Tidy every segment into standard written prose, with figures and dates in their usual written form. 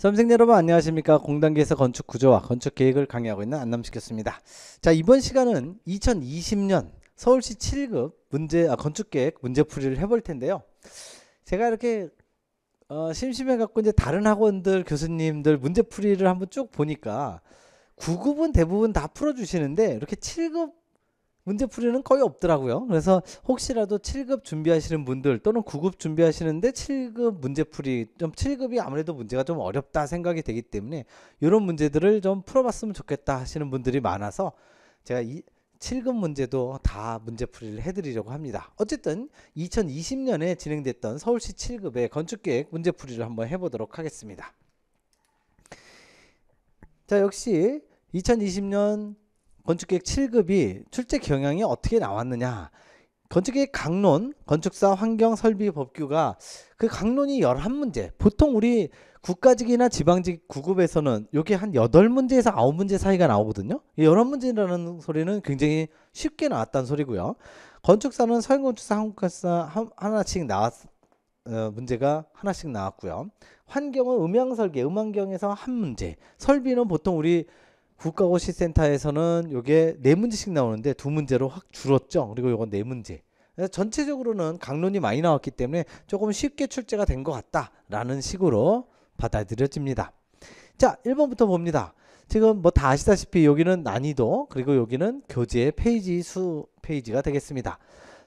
수험생 여러분 안녕하십니까. 공단기에서 건축 구조와 건축 계획을 강의하고 있는 안남시켰습니다. 자, 이번 시간은 2020년 서울시 7급 건축 계획 문제풀이를 해볼 텐데요. 제가 이렇게 심심해 갖고 이제 다른 학원들 교수님들 문제풀이를 한번 쭉 보니까 9급은 대부분 다 풀어주시는데 이렇게 7급 문제풀이는 거의 없더라고요. 그래서 혹시라도 7급 준비하시는 분들 또는 9급 준비하시는데 7급 문제풀이 7급이 아무래도 문제가 좀 어렵다 생각이 되기 때문에 이런 문제들을 좀 풀어봤으면 좋겠다 하시는 분들이 많아서 제가 이 7급 문제도 다 문제풀이를 해드리려고 합니다. 어쨌든 2020년에 진행됐던 서울시 7급의 건축계획 문제풀이를 한번 해보도록 하겠습니다. 자, 역시 2020년 건축계획 7급이 출제 경향이 어떻게 나왔느냐. 건축계획 강론, 건축사 환경설비법규가 그 강론이 11문제. 보통 우리 국가직이나 지방직 9급에서는 이게 한 8문제에서 9문제 사이가 나오거든요. 이 11문제라는 소리는 굉장히 쉽게 나왔다는 소리고요. 건축사는 서현건축사, 한국건축사 하나씩 문제가 하나씩 나왔고요. 환경은 음향설계, 음환경에서 한 문제. 설비는 보통 우리 국가고시센터에서는 요게 4문제씩 나오는데 2문제로 확 줄었죠. 그리고 요건 4문제. 전체적으로는 강론이 많이 나왔기 때문에 조금 쉽게 출제가 된 것 같다라는 식으로 받아들여집니다. 자, 1번부터 봅니다. 지금 뭐 다 아시다시피 여기는 난이도, 그리고 여기는 교재 페이지 수 페이지가 되겠습니다.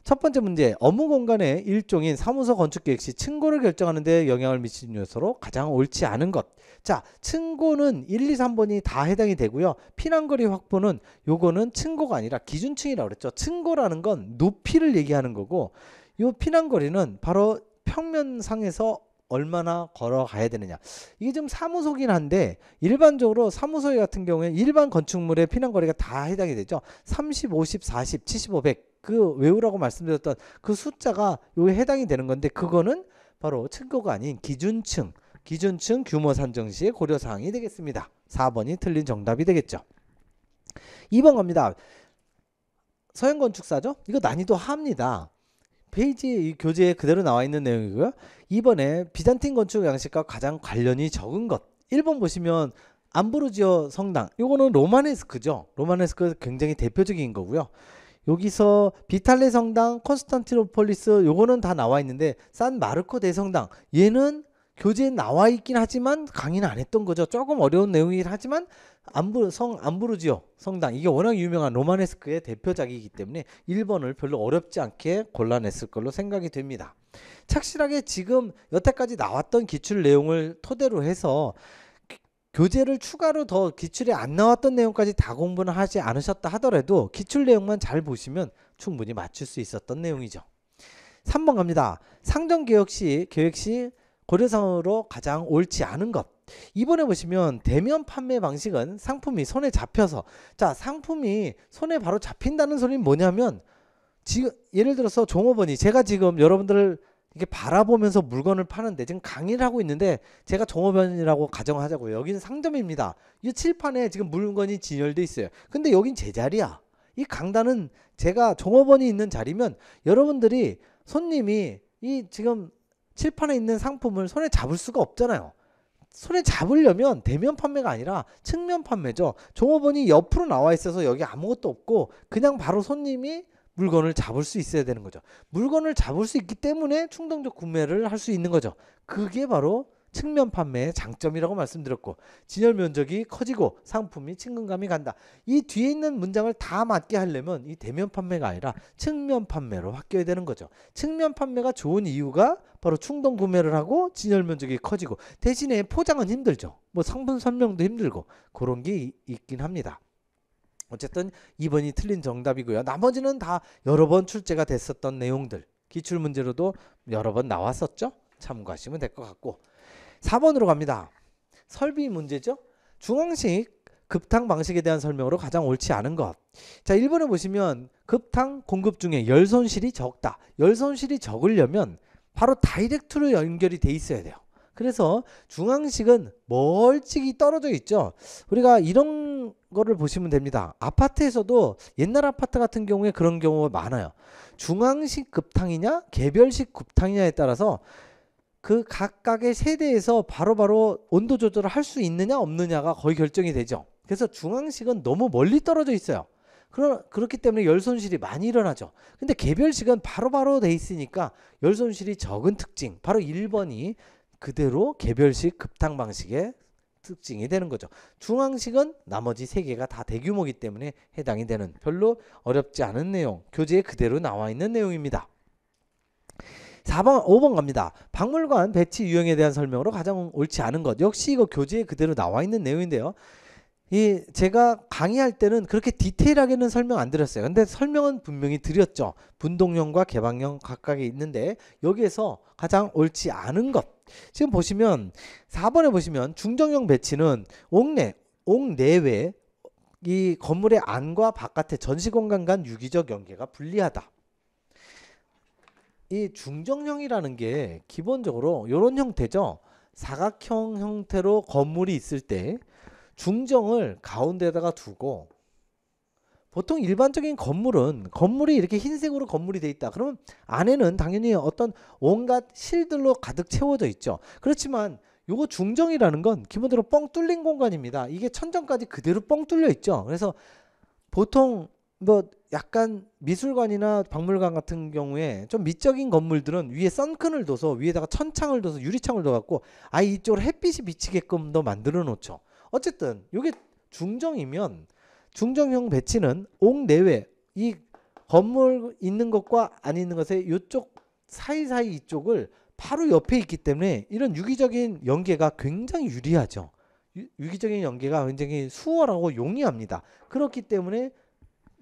첫 번째 문제, 업무 공간의 일종인 사무소 건축 계획 시 층고를 결정하는 데 영향을 미치는 요소로 가장 옳지 않은 것. 자, 층고는 1, 2, 3번이 다 해당이 되고요. 피난거리 확보는 요거는 층고가 아니라 기준층이라고 그랬죠. 층고라는 건 높이를 얘기하는 거고, 요 피난거리는 바로 평면상에서 얼마나 걸어가야 되느냐. 이게 좀 사무소긴 한데 일반적으로 사무소 같은 경우에 일반 건축물의 피난거리가 다 해당이 되죠. 30, 50, 40, 75, 100 그 외우라고 말씀드렸던 그 숫자가 요에 해당이 되는 건데 그거는 바로 층고가 아닌 기준층 규모 산정 시의 고려사항이 되겠습니다. 4번이 틀린 정답이 되겠죠. 2번 갑니다. 서현건축사죠. 이거 난이도 하입니다. 페이지 이 교재에 그대로 나와 있는 내용이고요. 2번에 비잔틴 건축 양식과 가장 관련이 적은 것. 1번 보시면 암브로지오 성당. 요거는 로마네스크죠. 로마네스크 굉장히 대표적인 거고요. 여기서 비탈레 성당, 콘스탄티노폴리스 요거는 다 나와 있는데 산 마르코 대성당 얘는 교재에 나와 있긴 하지만 강의는 안 했던 거죠. 조금 어려운 내용이긴 하지만 암브로지오 성당 이게 워낙 유명한 로마네스크의 대표작이기 때문에 1번을 별로 어렵지 않게 골라냈을 걸로 생각이 됩니다. 착실하게 지금 여태까지 나왔던 기출 내용을 토대로 해서 교재를 추가로 더 기출에 안 나왔던 내용까지 다 공부는 하지 않으셨다 하더라도 기출 내용만 잘 보시면 충분히 맞출 수 있었던 내용이죠. 3번 갑니다. 상정계획 시 고려사항으로 가장 옳지 않은 것. 이번에 보시면 대면 판매 방식은 상품이 손에 잡혀서 자 상품이 손에 바로 잡힌다는 소리는 뭐냐면 지금 예를 들어서 종업원이 제가 지금 여러분들을 이렇게 바라보면서 물건을 파는데 지금 강의를 하고 있는데 제가 종업원이라고 가정하자고요. 여기는 상점입니다. 이 칠판에 지금 물건이 진열돼 있어요. 근데 여긴 제 자리야. 이 강단은 제가 종업원이 있는 자리면 여러분들이 손님이 이 지금 칠판에 있는 상품을 손에 잡을 수가 없잖아요. 손에 잡으려면 대면 판매가 아니라 측면 판매죠. 종업원이 옆으로 나와 있어서 여기 아무것도 없고 그냥 바로 손님이 물건을 잡을 수 있어야 되는 거죠. 물건을 잡을 수 있기 때문에 충동적 구매를 할 수 있는 거죠. 그게 바로 측면 판매의 장점이라고 말씀드렸고 진열 면적이 커지고 상품이 친근감이 간다. 이 뒤에 있는 문장을 다 맞게 하려면 이 대면 판매가 아니라 측면 판매로 바뀌어야 되는 거죠. 측면 판매가 좋은 이유가 바로 충동 구매를 하고 진열 면적이 커지고 대신에 포장은 힘들죠. 뭐 상품 설명도 힘들고 그런 게 있긴 합니다. 어쨌든 2번이 틀린 정답이고요. 나머지는 다 여러 번 출제가 됐었던 내용들 기출문제로도 여러 번 나왔었죠. 참고하시면 될 것 같고 4번으로 갑니다. 설비 문제죠. 중앙식 급탕 방식에 대한 설명으로 가장 옳지 않은 것. 자 1번에 보시면 급탕 공급 중에 열 손실이 적다. 열 손실이 적으려면 바로 다이렉트로 연결이 돼 있어야 돼요. 그래서 중앙식은 멀찍이 떨어져 있죠. 우리가 이런 거를 보시면 됩니다. 아파트에서도 옛날 아파트 같은 경우에 그런 경우가 많아요. 중앙식 급탕이냐 개별식 급탕이냐에 따라서 그 각각의 세대에서 바로바로 온도 조절을 할 수 있느냐 없느냐가 거의 결정이 되죠. 그래서 중앙식은 너무 멀리 떨어져 있어요. 그렇기 때문에 열 손실이 많이 일어나죠. 근데 개별식은 바로바로 돼 있으니까 열 손실이 적은 특징, 바로 1번이 그대로 개별식 급탕 방식의 특징이 되는 거죠. 중앙식은 나머지 3개가 다 대규모이기 때문에 해당이 되는, 별로 어렵지 않은 내용, 교재에 그대로 나와 있는 내용입니다. 5번 갑니다. 박물관 배치 유형에 대한 설명으로 가장 옳지 않은 것. 역시 이거 교재에 그대로 나와 있는 내용인데요. 제가 강의할 때는 그렇게 디테일하게는 설명 안 드렸어요. 근데 설명은 분명히 드렸죠. 분동형과 개방형 각각에 있는데 여기에서 가장 옳지 않은 것. 지금 보시면 4번에 보시면 중정형 배치는 옥 내외 이 건물의 안과 바깥의 전시공간 간 유기적 연계가 불리하다. 이 중정형이라는 게 기본적으로 이런 형태죠. 사각형 형태로 건물이 있을 때 중정을 가운데다가 두고, 보통 일반적인 건물은 건물이 이렇게 흰색으로 건물이 돼 있다. 그러면 안에는 당연히 어떤 온갖 실들로 가득 채워져 있죠. 그렇지만 요거 중정이라는 건 기본적으로 뻥 뚫린 공간입니다. 이게 천정까지 그대로 뻥 뚫려 있죠. 그래서 보통 뭐 약간 미술관이나 박물관 같은 경우에 좀 미적인 건물들은 위에 선큰을 둬서 위에다가 천창을 둬서 유리창을 둬갖고 아예 이쪽으로 햇빛이 비치게끔 더 만들어 놓죠. 어쨌든 이게 중정이면 중정형 배치는 옥 내외 이 건물 있는 것과 안 있는 것의 이쪽 사이사이 이쪽을 바로 옆에 있기 때문에 이런 유기적인 연계가 굉장히 유리하죠. 유기적인 연계가 굉장히 수월하고 용이합니다. 그렇기 때문에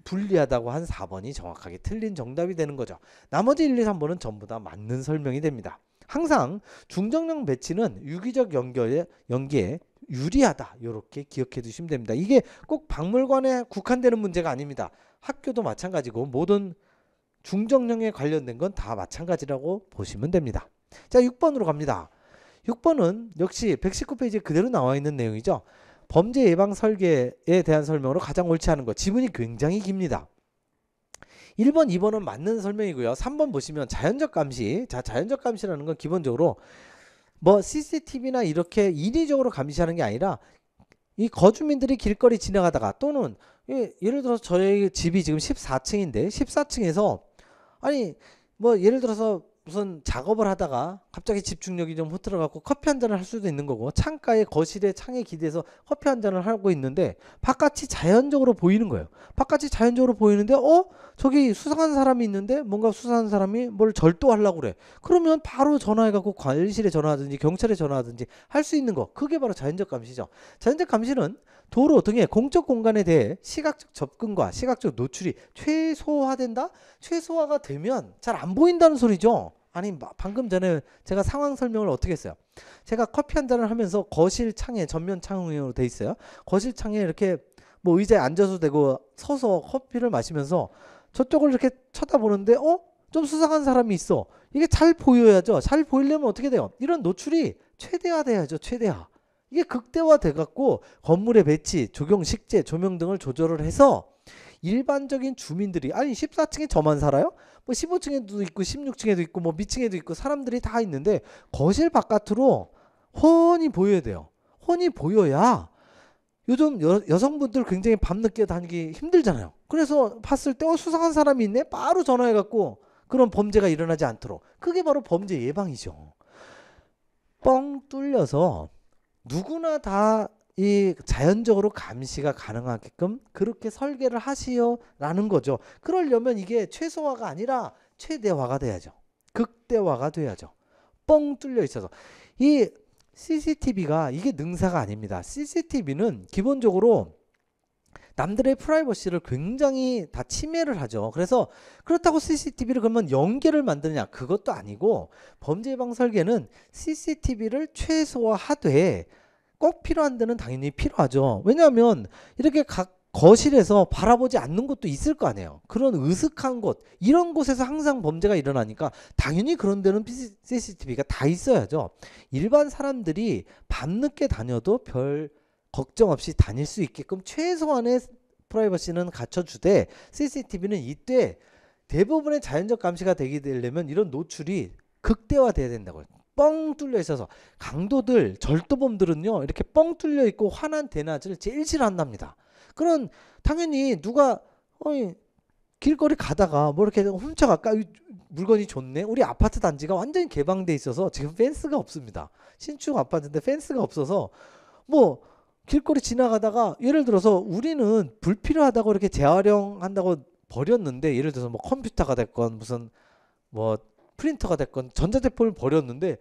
불리하다고 한 4번이 정확하게 틀린 정답이 되는 거죠. 나머지 1, 2, 3번은 전부 다 맞는 설명이 됩니다. 항상 중정형 배치는 유기적 연계에 유리하다, 이렇게 기억해 두시면 됩니다. 이게 꼭 박물관에 국한되는 문제가 아닙니다. 학교도 마찬가지고 모든 중정형에 관련된 건 다 마찬가지라고 보시면 됩니다. 자, 6번으로 갑니다. 6번은 역시 119페이지에 그대로 나와 있는 내용이죠. 범죄 예방 설계에 대한 설명으로 가장 옳지 않은 것. 지문이 굉장히 깁니다. 1번, 2번은 맞는 설명이고요. 3번 보시면 자연적 감시. 자, 자연적 감시라는 건 기본적으로 뭐 CCTV나 이렇게 인위적으로 감시하는 게 아니라 이 거주민들이 길거리 지나가다가 또는 예를 들어서 저희 집이 지금 14층인데 14층에서 아니 뭐 예를 들어서 무슨 작업을 하다가 갑자기 집중력이 좀 흐트러갖고 커피 한 잔을 할 수도 있는 거고, 창가에 거실에 창에 기대서 커피 한 잔을 하고 있는데 바깥이 자연적으로 보이는 거예요. 바깥이 자연적으로 보이는데 저기 수상한 사람이 있는데 뭔가 수상한 사람이 뭘 절도하려고 그래. 그러면 바로 전화해갖고 관리실에 전화하든지 경찰에 전화하든지 할 수 있는 거, 그게 바로 자연적 감시죠. 자연적 감시는 도로 등의 공적 공간에 대해 시각적 접근과 시각적 노출이 최소화된다? 최소화가 되면 잘 안 보인다는 소리죠. 아니 방금 전에 제가 상황 설명을 어떻게 했어요? 제가 커피 한 잔을 하면서 거실 창에 전면 창으로 돼 있어요. 거실 창에 이렇게 뭐 의자에 앉아서 되고 서서 커피를 마시면서 저쪽을 이렇게 쳐다보는데 좀 수상한 사람이 있어. 이게 잘 보여야죠. 잘 보이려면 어떻게 돼요? 이런 노출이 최대화돼야죠. 최대화. 이게 극대화돼 갖고 건물의 배치, 조경, 식재, 조명 등을 조절을 해서 일반적인 주민들이, 아니 14층에 저만 살아요? 뭐 15층에도 있고 16층에도 있고 뭐 밑층에도 있고 사람들이 다 있는데 거실 바깥으로 훤히 보여야 돼요. 훤히 보여야, 요즘 여성분들 굉장히 밤늦게 다니기 힘들잖아요. 그래서 봤을 때 수상한 사람이 있네? 바로 전화해갖고 그런 범죄가 일어나지 않도록. 그게 바로 범죄 예방이죠. 뻥 뚫려서 누구나 다 이 자연적으로 감시가 가능하게끔 그렇게 설계를 하시오라는 거죠. 그러려면 이게 최소화가 아니라 최대화가 돼야죠. 극대화가 돼야죠. 뻥 뚫려 있어서. 이 CCTV가 이게 능사가 아닙니다. CCTV는 기본적으로 남들의 프라이버시를 굉장히 다 침해를 하죠. 그래서 그렇다고 CCTV를 그러면 연계를 만드냐, 그것도 아니고 범죄 예방 설계는 CCTV를 최소화하되 꼭 필요한 데는 당연히 필요하죠. 왜냐하면 이렇게 각 거실에서 바라보지 않는 곳도 있을 거 아니에요. 그런 으슥한 곳, 이런 곳에서 항상 범죄가 일어나니까 당연히 그런 데는 CCTV가 다 있어야죠. 일반 사람들이 밤늦게 다녀도 별 걱정 없이 다닐 수 있게끔 최소한의 프라이버시는 갖춰주되, CCTV는 이때 대부분의 자연적 감시가 되게 되려면 이런 노출이 극대화돼야 된다고요. 뻥 뚫려 있어서 강도들 절도범들은요 이렇게 뻥 뚫려 있고 환한 대낮을 제일 싫어한답니다. 그런 당연히 누가 길거리 가다가 뭐 이렇게 훔쳐갈까? 물건이 좋네. 우리 아파트 단지가 완전히 개방돼 있어서 지금 펜스가 없습니다. 신축 아파트인데 펜스가 없어서 뭐 길거리 지나가다가 예를 들어서 우리는 불필요하다고 이렇게 재활용한다고 버렸는데, 예를 들어서 뭐 컴퓨터가 됐건 무슨 뭐 프린터가 됐건 전자제품을 버렸는데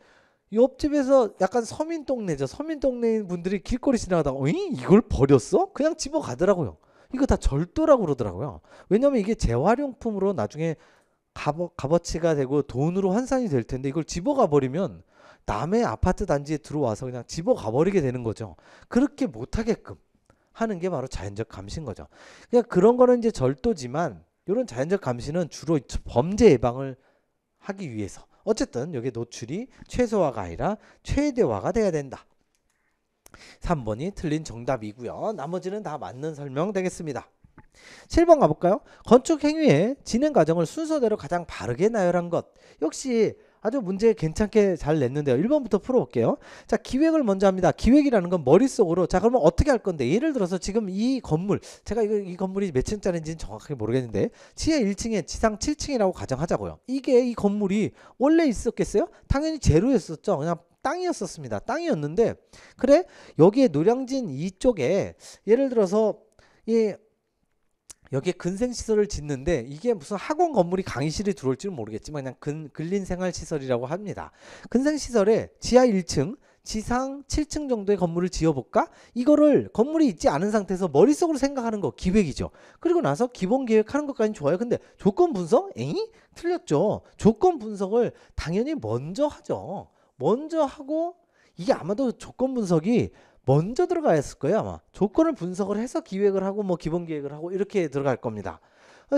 옆집에서 약간 서민 동네죠. 서민 동네인 분들이 길거리 지나가다가 이걸 버렸어? 그냥 집어 가더라고요. 이거 다 절도라고 그러더라고요. 왜냐면 이게 재활용품으로 나중에 값어치가 되고 돈으로 환산이 될 텐데 이걸 집어가 버리면 남의 아파트 단지에 들어와서 그냥 집어가 버리게 되는 거죠. 그렇게 못하게끔 하는 게 바로 자연적 감시인 거죠. 그냥 그런 거는 이제 절도지만 이런 자연적 감시는 주로 범죄 예방을 하기 위해서 어쨌든 여기 노출이 최소화가 아니라 최대화가 돼야 된다. 3번이 틀린 정답이고요. 나머지는 다 맞는 설명 되겠습니다. 7번 가볼까요? 건축 행위의 진행 과정을 순서대로 가장 바르게 나열한 것. 역시 아주 문제 괜찮게 잘 냈는데요. 1번부터 풀어볼게요. 자, 기획을 먼저 합니다. 기획이라는 건 머릿속으로, 자 그러면 어떻게 할 건데, 예를 들어서 지금 이 건물, 제가 이 건물이 몇 층짜리인지는 정확하게 모르겠는데 지하 1층에 지상 7층이라고 가정하자고요. 이게 이 건물이 원래 있었겠어요? 당연히 제로였었죠. 그냥 땅이었었습니다. 땅이었는데 그래 여기에 노량진 이쪽에 예를 들어서 여기에 근생시설을 짓는데 이게 무슨 학원 건물이 강의실이 들어올지는 모르겠지만 그냥 근린생활시설이라고 합니다. 근생시설에 지하 1층 지상 7층 정도의 건물을 지어볼까? 이거를 건물이 있지 않은 상태에서 머릿속으로 생각하는 거 기획이죠. 그리고 나서 기본 계획하는 것까지는 좋아요. 근데 조건 분석? 틀렸죠. 조건 분석을 당연히 먼저 하죠. 먼저 하고, 이게 아마도 조건 분석이 먼저 들어가 있을 거예요. 아마 조건을 분석을 해서 기획을 하고 뭐 기본 계획을 하고 이렇게 들어갈 겁니다.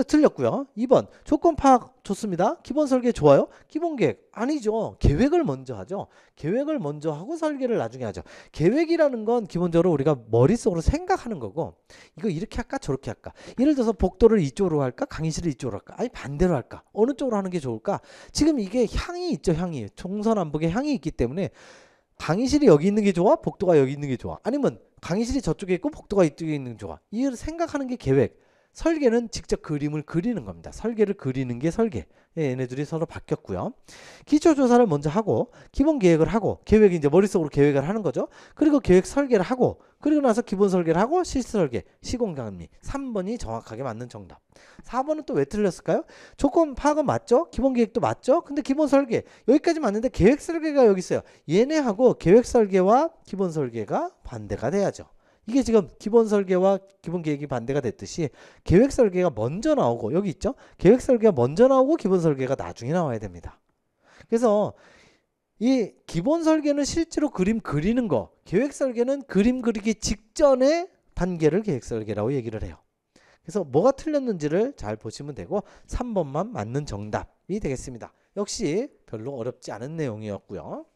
틀렸고요. 2번 조건 파악 좋습니다. 기본 설계 좋아요. 기본 계획 아니죠. 계획을 먼저 하죠. 계획을 먼저 하고 설계를 나중에 하죠. 계획이라는 건 기본적으로 우리가 머릿속으로 생각하는 거고, 이거 이렇게 할까 저렇게 할까, 예를 들어서 복도를 이쪽으로 할까 강의실을 이쪽으로 할까 아니 반대로 할까, 어느 쪽으로 하는 게 좋을까. 지금 이게 향이 있죠. 향이 동서남북의 향이 있기 때문에 강의실이 여기 있는 게 좋아? 복도가 여기 있는 게 좋아? 아니면 강의실이 저쪽에 있고 복도가 이쪽에 있는 게 좋아? 이걸 생각하는 게 계획. 설계는 직접 그림을 그리는 겁니다. 설계를 그리는 게 설계. 얘네들이 서로 바뀌었고요. 기초조사를 먼저 하고 기본 계획을 하고, 계획이 이제 머릿속으로 계획을 하는 거죠. 그리고 계획 설계를 하고 그리고 나서 기본 설계를 하고 실시 설계, 시공감리. 3번이 정확하게 맞는 정답. 4번은 또 왜 틀렸을까요? 조건 파악은 맞죠? 기본 계획도 맞죠? 근데 기본 설계 여기까지 맞는데 계획 설계가 여기 있어요. 얘네하고 계획 설계와 기본 설계가 반대가 돼야죠. 이게 지금 기본 설계와 기본 계획이 반대가 됐듯이 계획 설계가 먼저 나오고, 여기 있죠? 계획 설계가 먼저 나오고 기본 설계가 나중에 나와야 됩니다. 그래서 이 기본 설계는 실제로 그림 그리는 거, 계획 설계는 그림 그리기 직전의 단계를 계획 설계라고 얘기를 해요. 그래서 뭐가 틀렸는지를 잘 보시면 되고 3번만 맞는 정답이 되겠습니다. 역시 별로 어렵지 않은 내용이었고요.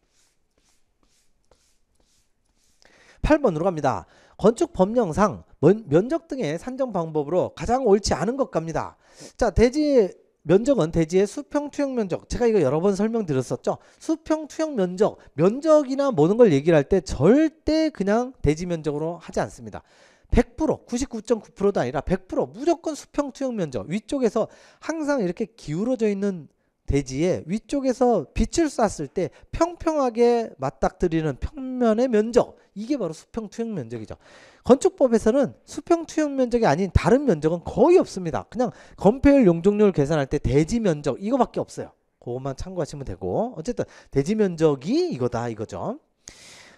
8번으로 갑니다. 건축 법령상 면적 등의 산정 방법으로 가장 옳지 않은 것 갑니다. 자, 대지 면적은 대지의 수평 투영 면적. 제가 이거 여러 번 설명드렸었죠. 수평 투영 면적, 면적이나 모든 걸 얘기를 할 때 절대 그냥 대지 면적으로 하지 않습니다. 100%, 99.9%도 아니라 100% 무조건 수평 투영 면적. 위쪽에서 항상 이렇게 기울어져 있는 대지에 위쪽에서 빛을 쐈을 때 평평하게 맞닥뜨리는 평면의 면적, 이게 바로 수평 투영 면적이죠. 건축법에서는 수평 투영 면적이 아닌 다른 면적은 거의 없습니다. 그냥 건폐율 용적률 계산할 때 대지 면적 이거밖에 없어요. 그것만 참고하시면 되고, 어쨌든 대지 면적이 이거다 이거죠.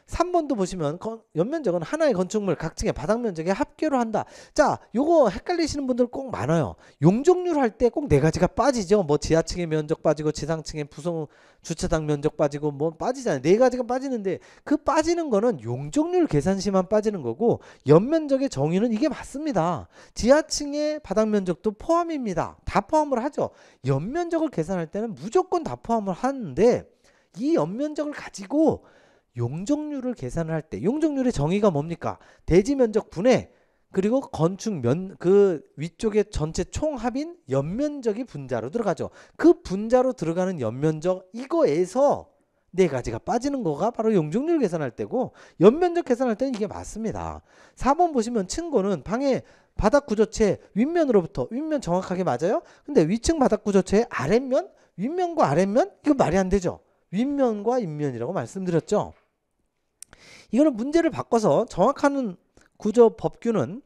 3번도 보시면 연면적은 하나의 건축물 각 층의 바닥 면적에 합계로 한다. 자, 요거 헷갈리시는 분들 꼭 많아요. 용적률 할 때 꼭 네 가지가 빠지죠. 뭐 지하층의 면적 빠지고 지상층의 부속 주차장 면적 빠지고 뭐 빠지잖아요. 네 가지가 빠지는데 그 빠지는 거는 용적률 계산시만 빠지는 거고, 연면적의 정의는 이게 맞습니다. 지하층의 바닥 면적도 포함입니다. 다 포함을 하죠. 연면적을 계산할 때는 무조건 다 포함을 하는데, 이 연면적을 가지고 용적률을 계산을 할 때 용적률의 정의가 뭡니까? 대지 면적 분해 그리고 건축 그 위쪽에 전체 총합인 연면적이 분자로 들어가죠. 그 분자로 들어가는 연면적, 이거에서 네 가지가 빠지는 거가 바로 용적률 계산할 때고 연면적 계산할 때는 이게 맞습니다. 4번 보시면 층고는 방의 바닥 구조체 윗면으로부터 윗면 정확하게 맞아요? 근데 위층 바닥 구조체의 아랫면 윗면과 아랫면 이거 말이 안 되죠. 윗면과 윗면이라고 말씀드렸죠. 이거는 문제를 바꿔서 정확한 구조 법규는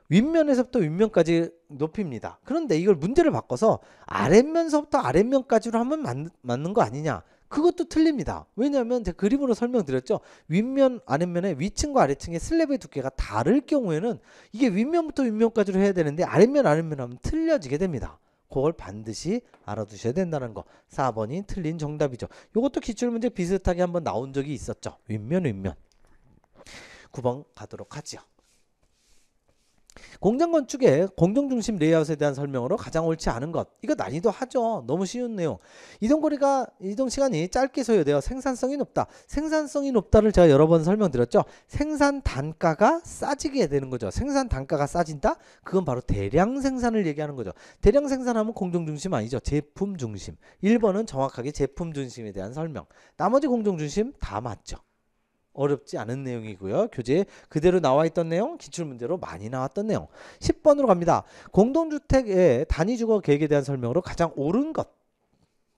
윗면에서부터 윗면까지 높입니다. 그런데 이걸 문제를 바꿔서 아랫면서부터 아랫면까지로 하면 맞는 거 아니냐? 그것도 틀립니다. 왜냐하면 제가 그림으로 설명드렸죠. 윗면, 아랫면의 위층과 아래층의 슬랩의 두께가 다를 경우에는 이게 윗면부터 윗면까지로 해야 되는데 아랫면, 아랫면 하면 틀려지게 됩니다. 그걸 반드시 알아두셔야 된다는 거. 4번이 틀린 정답이죠. 이것도 기출문제 비슷하게 한번 나온 적이 있었죠. 윗면, 윗면. 9번 가도록 하죠. 공장건축의 공정중심 레이아웃에 대한 설명으로 가장 옳지 않은 것. 이거 난이도 하죠. 너무 쉬운 내용. 이동시간이 짧게 소요되어 생산성이 높다. 생산성이 높다를 제가 여러 번 설명드렸죠. 생산 단가가 싸지게 되는 거죠. 생산 단가가 싸진다? 그건 바로 대량 생산을 얘기하는 거죠. 대량 생산하면 공정중심 아니죠. 제품 중심. 1번은 정확하게 제품 중심에 대한 설명. 나머지 공정중심 다 맞죠. 어렵지 않은 내용이고요. 교재에 그대로 나와 있던 내용, 기출문제로 많이 나왔던 내용. 10번으로 갑니다. 공동주택의 단위주거 계획에 대한 설명으로 가장 옳은 것.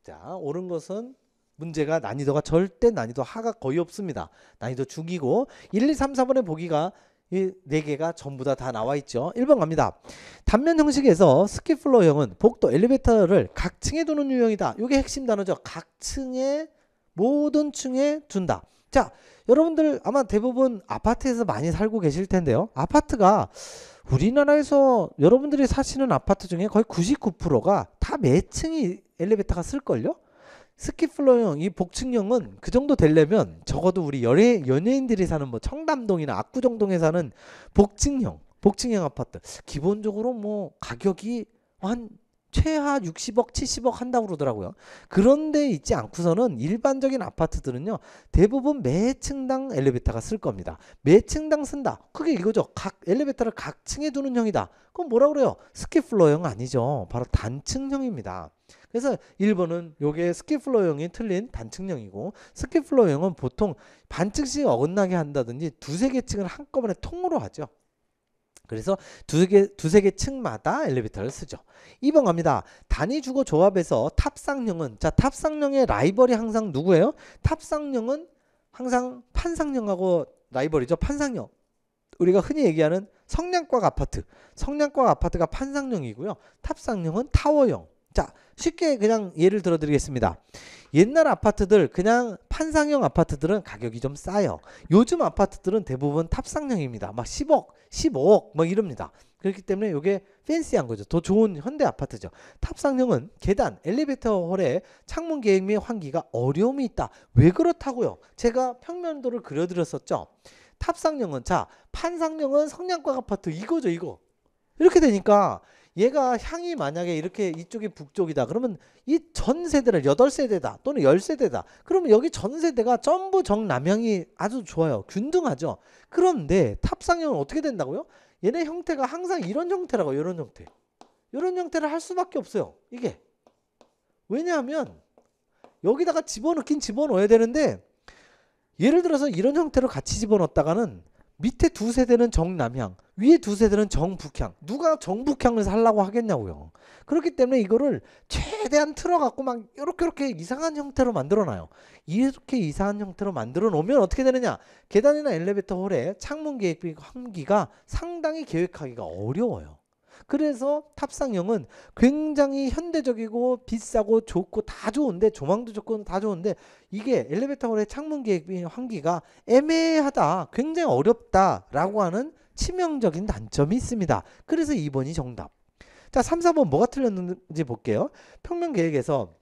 자, 옳은 것은 문제가 난이도가 절대 난이도 하가 거의 없습니다. 난이도 중이고 1, 2, 3, 4번의 보기가 이 4개가 전부 다 나와 있죠. 1번 갑니다. 단면 형식에서 스키플로어형은 복도 엘리베이터를 각 층에 두는 유형이다. 이게 핵심 단어죠. 각 층에 모든 층에 둔다. 자, 여러분들 아마 대부분 아파트에서 많이 살고 계실 텐데요. 아파트가 우리나라에서 여러분들이 사시는 아파트 중에 거의 99%가 다 매층이 엘리베이터가 쓸걸요? 스키플로어형 이 복층형은 그 정도 되려면 적어도 우리 연예인들이 사는 뭐 청담동이나 압구정동에 사는 복층형 아파트 기본적으로 뭐 가격이 한 최하 60억 70억 한다고 그러더라고요. 그런데 있지 않고서는 일반적인 아파트들은요 대부분 매 층당 엘리베이터가 쓸 겁니다. 매 층당 쓴다. 그게 이거죠. 각 엘리베이터를 각 층에 두는 형이다. 그럼 뭐라 그래요? 스키플로어형 아니죠. 바로 단층형입니다. 그래서 1번은 요게 스키플로어형이 틀린 단층형이고 스키플로어형은 보통 반층씩 어긋나게 한다든지 두세 개 층을 한꺼번에 통으로 하죠. 그래서 두세 개 층마다 엘리베이터를 쓰죠. 2번 갑니다. 단위 주거 조합에서 탑상형은 자 탑상형의 라이벌이 항상 누구예요? 탑상형은 항상 판상형하고 라이벌이죠. 판상형. 우리가 흔히 얘기하는 성량곽 아파트. 성량곽 아파트가 판상형이고요. 탑상형은 타워형. 자 쉽게 그냥 예를 들어 드리겠습니다. 옛날 아파트들 그냥 판상형 아파트들은 가격이 좀 싸요. 요즘 아파트들은 대부분 탑상형입니다. 막 10억 15억 막 이럽니다. 그렇기 때문에 이게 팬시한 거죠. 더 좋은 현대 아파트죠. 탑상형은 계단, 엘리베이터 홀에 창문 계획 및 환기가 어려움이 있다. 왜 그렇다고요? 제가 평면도를 그려드렸었죠. 탑상형은 자 판상형은 성량곽 아파트 이거죠. 이거. 이렇게 되니까 얘가 향이 만약에 이렇게 이쪽이 북쪽이다. 그러면 이 전 세대를 8세대다 또는 10세대다. 그러면 여기 전 세대가 전부 정남향이 아주 좋아요. 균등하죠. 그런데 탑상형은 어떻게 된다고요? 얘네 형태가 항상 이런 형태라고. 이런 형태. 이런 형태를 할 수밖에 없어요. 이게. 왜냐하면 여기다가 집어넣긴 집어넣어야 되는데 예를 들어서 이런 형태로 같이 집어넣었다가는 밑에 두 세대는 정남향, 위에 두 세대는 정북향. 누가 정북향을 살라고 하겠냐고요. 그렇기 때문에 이거를 최대한 틀어갖고 막 이렇게 이상한 형태로 만들어놔요. 이렇게 이상한 형태로 만들어 놓으면 어떻게 되느냐. 계단이나 엘리베이터 홀에 창문 계획 및 환기가 상당히 계획하기가 어려워요. 그래서 탑상형은 굉장히 현대적이고 비싸고 좋고 다 좋은데 조망도 좋고 다 좋은데 이게 엘리베이터 홀의 창문 계획 및 환기가 애매하다. 굉장히 어렵다라고 하는 치명적인 단점이 있습니다. 그래서 2번이 정답. 자 3, 4번 뭐가 틀렸는지 볼게요. 평면 계획에서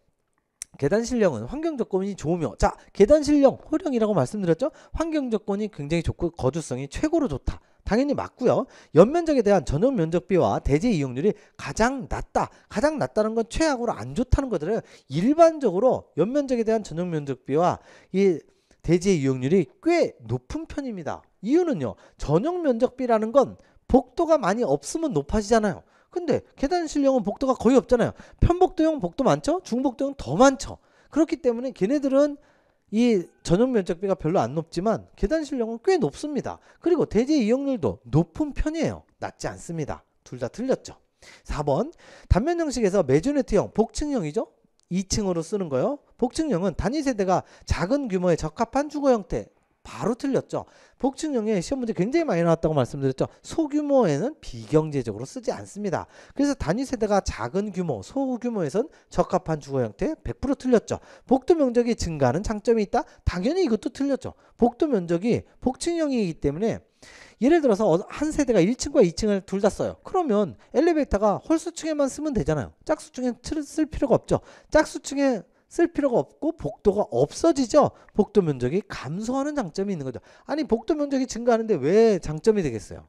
계단 실령은 환경 조건이 좋으며 자 계단 실령 호령이라고 말씀드렸죠. 환경 조건이 굉장히 좋고 거주성이 최고로 좋다. 당연히 맞고요. 연면적에 대한 전용 면적비와 대지 이용률이 가장 낮다. 가장 낮다는 건 최악으로 안 좋다는 거잖아요. 일반적으로 연면적에 대한 전용 면적비와 이 대지 이용률이 꽤 높은 편입니다. 이유는요. 전용 면적비라는 건 복도가 많이 없으면 높아지잖아요. 근데 계단 실령은 복도가 거의 없잖아요. 편복도형 복도 많죠? 중복도형 더 많죠. 그렇기 때문에 걔네들은 이 전용 면적비가 별로 안 높지만 계단 실력은 꽤 높습니다. 그리고 대지 이용률도 높은 편이에요. 낮지 않습니다. 둘 다 틀렸죠. 4번 단면 형식에서 메조네트형 복층형이죠. 2층으로 쓰는 거요. 복층형은 단위 세대가 작은 규모에 적합한 주거 형태. 바로 틀렸죠. 복층형의 시험 문제 굉장히 많이 나왔다고 말씀드렸죠. 소규모에는 비경제적으로 쓰지 않습니다. 그래서 단위 세대가 작은 규모, 소규모에선 적합한 주거 형태 100% 틀렸죠. 복도 면적이 증가하는 장점이 있다? 당연히 이것도 틀렸죠. 복도 면적이 복층형이기 때문에 예를 들어서 한 세대가 1층과 2층을 둘 다 써요. 그러면 엘리베이터가 홀수층에만 쓰면 되잖아요. 짝수층에 쓸 필요가 없죠. 짝수층에 쓸 필요가 없고 복도가 없어지죠. 복도 면적이 감소하는 장점이 있는 거죠. 아니 복도 면적이 증가하는데 왜 장점이 되겠어요?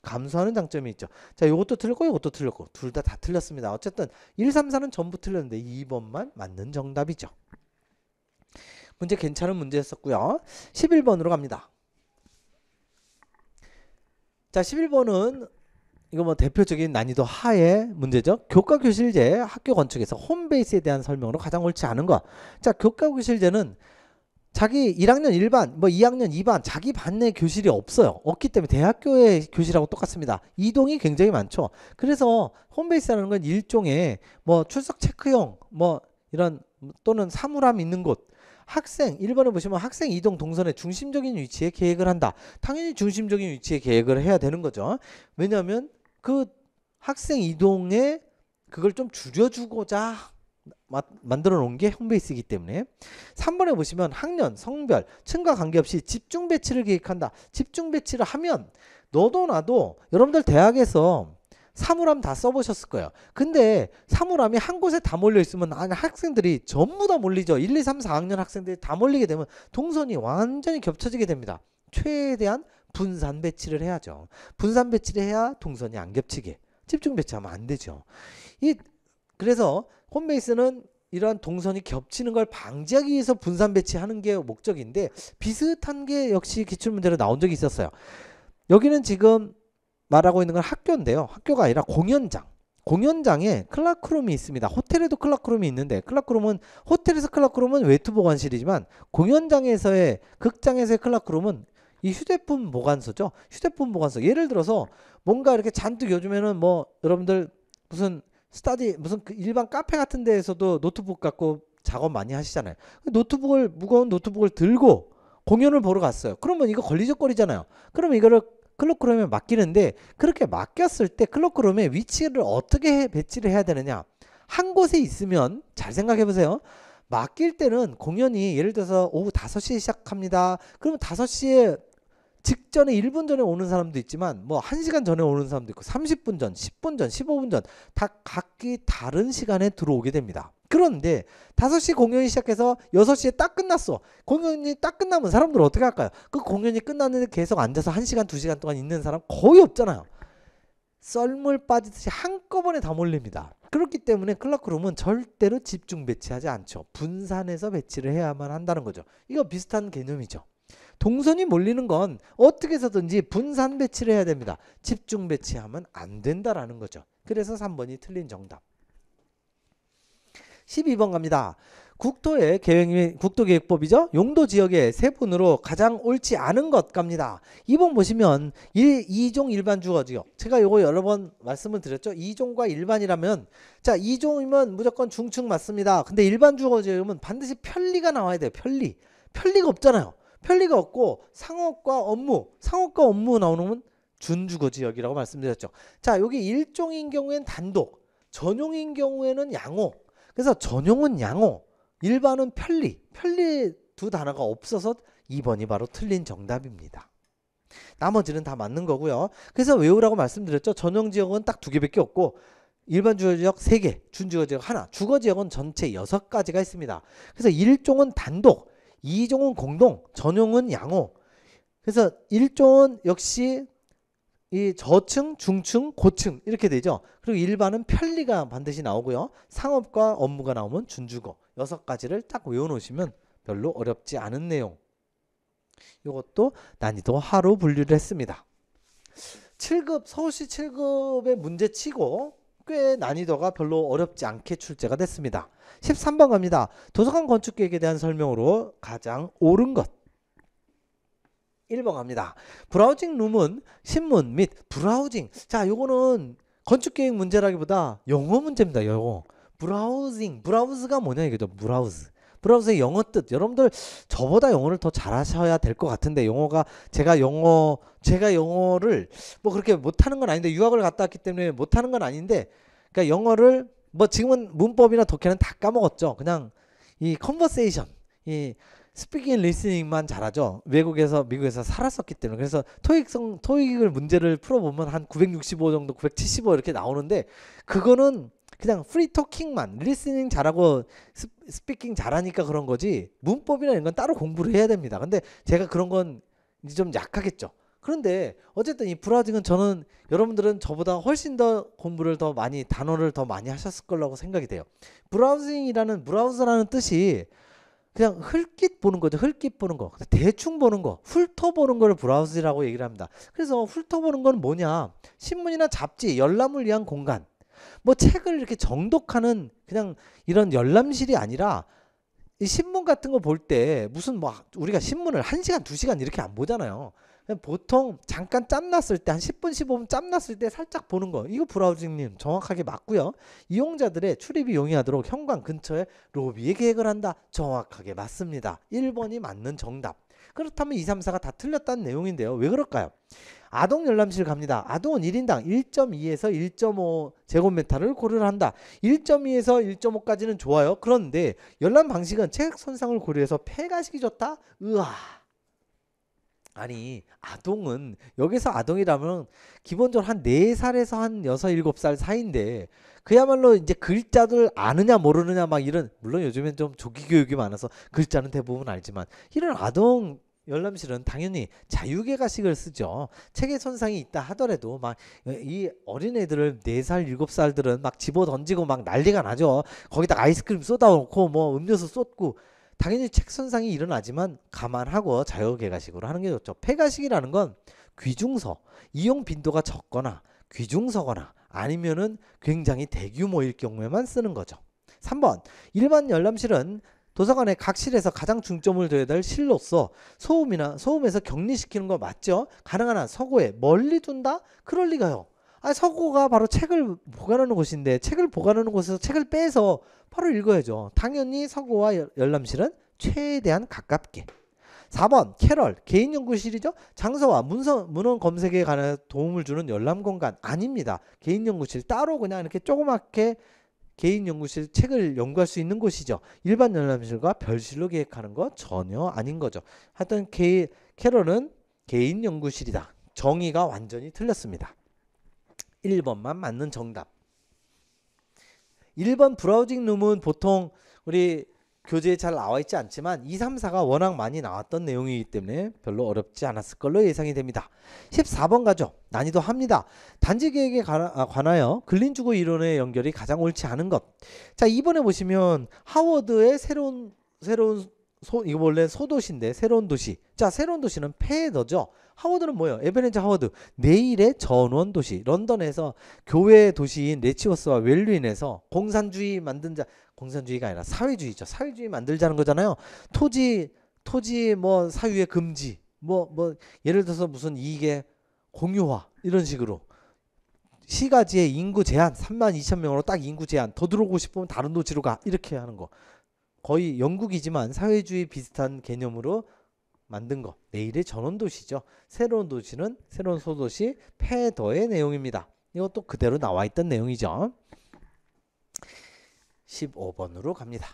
감소하는 장점이 있죠. 자, 이것도 틀렸고 이것도 틀렸고 둘 다 틀렸습니다. 어쨌든 1, 3, 4는 전부 틀렸는데 2번만 맞는 정답이죠. 문제 괜찮은 문제였었고요. 11번으로 갑니다. 자, 11번은 이거 뭐 대표적인 난이도 하의 문제죠. 교과교실제 학교 건축에서 홈베이스에 대한 설명으로 가장 옳지 않은 것. 자, 교과교실제는 자기 1학년 1반, 뭐 2학년 2반 자기 반 내 교실이 없어요. 없기 때문에 대학교의 교실하고 똑같습니다. 이동이 굉장히 많죠. 그래서 홈베이스라는 건 일종의 뭐 출석 체크용 뭐 이런 또는 사물함 있는 곳. 학생 1번에 보시면 학생 이동 동선의 중심적인 위치에 계획을 한다. 당연히 중심적인 위치에 계획을 해야 되는 거죠. 왜냐하면 그 학생 이동에 그걸 좀 줄여주고자 만들어 놓은 게 홈베이스이기 때문에 3번에 보시면 학년, 성별, 층과 관계없이 집중 배치를 계획한다. 집중 배치를 하면 너도 나도 여러분들 대학에서 사물함 다 써보셨을 거예요. 근데 사물함이 한 곳에 다 몰려 있으면 학생들이 전부 다 몰리죠. 1, 2, 3, 4학년 학생들이 다 몰리게 되면 동선이 완전히 겹쳐지게 됩니다. 최대한 분산 배치를 해야죠. 분산 배치를 해야 동선이 안 겹치게. 집중 배치하면 안 되죠. 그래서 홈베이스는 이러한 동선이 겹치는 걸 방지하기 위해서 분산 배치하는 게 목적인데 비슷한 게 역시 기출문제로 나온 적이 있었어요. 여기는 지금 말하고 있는 건 학교인데요. 학교가 아니라 공연장. 공연장에 클라크룸이 있습니다. 호텔에도 클라크룸이 있는데 클라크룸은 호텔에서 클라크룸은 외투 보관실이지만 공연장에서의 극장에서의 클라크룸은 이 휴대폰 보관소죠. 휴대폰 보관소. 예를 들어서 뭔가 이렇게 잔뜩 요즘에는 뭐 여러분들 무슨 무슨 일반 카페 같은 데에서도 노트북 갖고 작업 많이 하시잖아요. 무거운 노트북을 들고 공연을 보러 갔어요. 그러면 이거 걸리적거리잖아요. 그러면 이거를 클로크룸에 맡기는데 그렇게 맡겼을 때 클로크룸의 위치를 어떻게 배치를 해야 되느냐. 한 곳에 있으면 잘 생각해 보세요. 맡길 때는 공연이 예를 들어서 오후 5시에 시작합니다. 그러면 5시에 직전에 1분 전에 오는 사람도 있지만 뭐 1시간 전에 오는 사람도 있고 30분 전, 10분 전, 15분 전 다 각기 다른 시간에 들어오게 됩니다. 그런데 5시 공연이 시작해서 6시에 딱 끝났어. 공연이 딱 끝나면 사람들 어떻게 할까요? 그 공연이 끝났는데 계속 앉아서 1시간, 2시간 동안 있는 사람 거의 없잖아요. 썰물 빠지듯이 한꺼번에 다 몰립니다. 그렇기 때문에 클라크룸은 절대로 집중 배치하지 않죠. 분산해서 배치를 해야만 한다는 거죠. 이거 비슷한 개념이죠. 동선이 몰리는 건 어떻게 해서든지 분산 배치를 해야 됩니다. 집중 배치하면 안 된다라는 거죠. 그래서 3번이 틀린 정답. 12번 갑니다. 국토의 국토계획법이죠. 용도 지역의 세분으로 가장 옳지 않은 것 갑니다. 2번 보시면 2종 일반 주거지역. 제가 이거 여러 번 말씀을 드렸죠. 2종과 일반이라면 자 2종이면 무조건 중층 맞습니다. 근데 일반 주거지역은 반드시 편리가 나와야 돼요. 편리가 없잖아요. 편리가 없고 상업과 업무 나오는 준주거지역이라고 말씀드렸죠. 자 여기 1종인 경우엔 단독, 전용인 경우에는 양호. 그래서 전용은 양호, 일반은 편리 두 단어가 없어서 2번이 바로 틀린 정답입니다. 나머지는 다 맞는 거고요. 그래서 외우라고 말씀드렸죠. 전용지역은 딱 2개밖에 없고 일반 주거지역 3개, 준주거지역 하나, 주거지역은 전체 6가지가 있습니다. 그래서 1종은 단독, 2종은 공동, 전용은 양호. 그래서 1종은 역시 이 저층, 중층, 고층 이렇게 되죠. 그리고 일반은 편리가 반드시 나오고요. 상업과 업무가 나오면 준주거. 6가지를 딱 외워놓으시면 별로 어렵지 않은 내용. 이것도 난이도 하로 분류를 했습니다. 7급 서울시 7급의 문제치고 꽤 난이도가 별로 어렵지 않게 출제가 됐습니다. 13번 갑니다. 도서관 건축 계획에 대한 설명으로 가장 옳은 것. 1번 갑니다. 브라우징 룸은 신문 및 브라우징. 자, 요거는 건축 계획 문제라기보다 영어 문제입니다. 영어. 브라우징. 브라우즈가 뭐냐 이거죠. 브라우즈. 브라우즈의 영어 뜻. 여러분들 저보다 영어를 더 잘하셔야 될 것 같은데 제가 영어를 뭐 그렇게 못하는 건 아닌데 유학을 갔다 왔기 때문에 못하는 건 아닌데 그러니까 영어를 뭐 지금은 문법이나 독해는 다 까먹었죠. 그냥 이 컨버세이션, 이 스피킹 리스닝만 잘하죠. 외국에서 미국에서 살았었기 때문에. 그래서 토익을 문제를 풀어보면 한 965 정도 975 이렇게 나오는데 그거는 그냥 프리 토킹만 리스닝 잘하고 스피킹 잘하니까 그런 거지 문법이나 이런 건 따로 공부를 해야 됩니다. 근데 제가 그런 건 이제 좀 약하겠죠. 그런데 어쨌든 이 브라우징은 저는 여러분들은 저보다 훨씬 더 공부를 더 많이 단어를 더 많이 하셨을 거라고 생각이 돼요. 브라우즈라는 뜻이 그냥 흘낏 보는 거죠. 흘낏 보는 거. 대충 보는 거. 훑어보는 걸 브라우즈라고 얘기를 합니다. 그래서 훑어보는 건 뭐냐. 신문이나 잡지, 열람을 위한 공간. 뭐 책을 이렇게 정독하는 그냥 이런 열람실이 아니라 이 신문 같은 거 볼 때 무슨 뭐 우리가 신문을 1시간, 2시간 이렇게 안 보잖아요. 보통 잠깐 짬났을 때 한 10분, 15분 짬났을 때 살짝 보는 거. 이거 브라우징님 정확하게 맞고요. 이용자들의 출입이 용이하도록 현관 근처에 로비에 계획을 한다. 정확하게 맞습니다. 1번이 맞는 정답. 그렇다면 2, 3, 4가 다 틀렸다는 내용인데요. 왜 그럴까요? 아동 열람실 갑니다. 아동은 1인당 1.2에서 1.5 제곱미터를 고려를 한다. 1.2에서 1.5까지는 좋아요. 그런데 열람 방식은 체격 손상을 고려해서 폐가식이 좋다? 으아. 아니 아동은 여기서 아동이라면 기본적으로 한 4살에서 한 6, 7살 사이인데 그야말로 이제 글자들 아느냐 모르느냐 막 이런 물론 요즘엔 좀 조기 교육이 많아서 글자는 대부분 알지만 이런 아동 열람실은 당연히 자유계가식을 쓰죠. 체계 손상이 있다 하더라도 막 이 어린애들을 4살 7살들은 막 집어 던지고 막 난리가 나죠. 거기다 아이스크림 쏟아놓고 뭐 음료수 쏟고 당연히 책 손상이 일어나지만 감안하고 자유계가식으로 하는 게 좋죠. 폐가식이라는 건 귀중서, 이용 빈도가 적거나 귀중서거나 아니면은 굉장히 대규모일 경우에만 쓰는 거죠. 3번 일반 열람실은 도서관의 각 실에서 가장 중점을 둬야 될 실로서 소음에서 격리시키는 거 맞죠? 가능한 한 서고에 멀리 둔다? 그럴 리가요. 서고가 바로 책을 보관하는 곳인데 책을 보관하는 곳에서 책을 빼서 바로 읽어야죠. 당연히 서고와 열람실은 최대한 가깝게. 4번 캐럴 개인 연구실이죠. 장소와 문헌 검색에 관한 도움을 주는 열람 공간 아닙니다. 개인 연구실 따로 그냥 이렇게 조그맣게 개인 연구실 책을 연구할 수 있는 곳이죠. 일반 열람실과 별실로 계획하는 거 전혀 아닌 거죠. 하여튼 캐럴은 개인 연구실이다. 정의가 완전히 틀렸습니다. 1번만 맞는 정답. 1번 브라우징 룸은 보통 우리 교재에 잘 나와 있지 않지만 2, 3, 4가 워낙 많이 나왔던 내용이기 때문에 별로 어렵지 않았을 걸로 예상이 됩니다. 14번 가죠. 난이도 합니다. 단지 계획에 관하여 근린주거 이론의 연결이 가장 옳지 않은 것. 자, 이번에 보시면 하워드의 새로운 이거 원래 소도시인데 새로운 도시. 자, 새로운 도시는 폐더죠. 하워드는 뭐예요? 에베네저 하워드. 내일의 전원 도시. 런던에서 교회 도시인 레치워스와 웰류인에서 공산주의가 아니라 사회주의죠. 사회주의 만들자는 거잖아요. 토지 뭐 사유의 금지. 뭐 예를 들어서 무슨 이익의 공유화 이런 식으로. 시가지의 인구 제한 32,000명으로 딱 인구 제한. 더 들어오고 싶으면 다른 도시로 가. 이렇게 하는 거. 거의 영국이지만 사회주의 비슷한 개념으로 만든 거. 내일의 전원도시죠. 새로운 도시는 새로운 소도시 폐더의 내용입니다. 이것도 그대로 나와 있던 내용이죠. 15번으로 갑니다.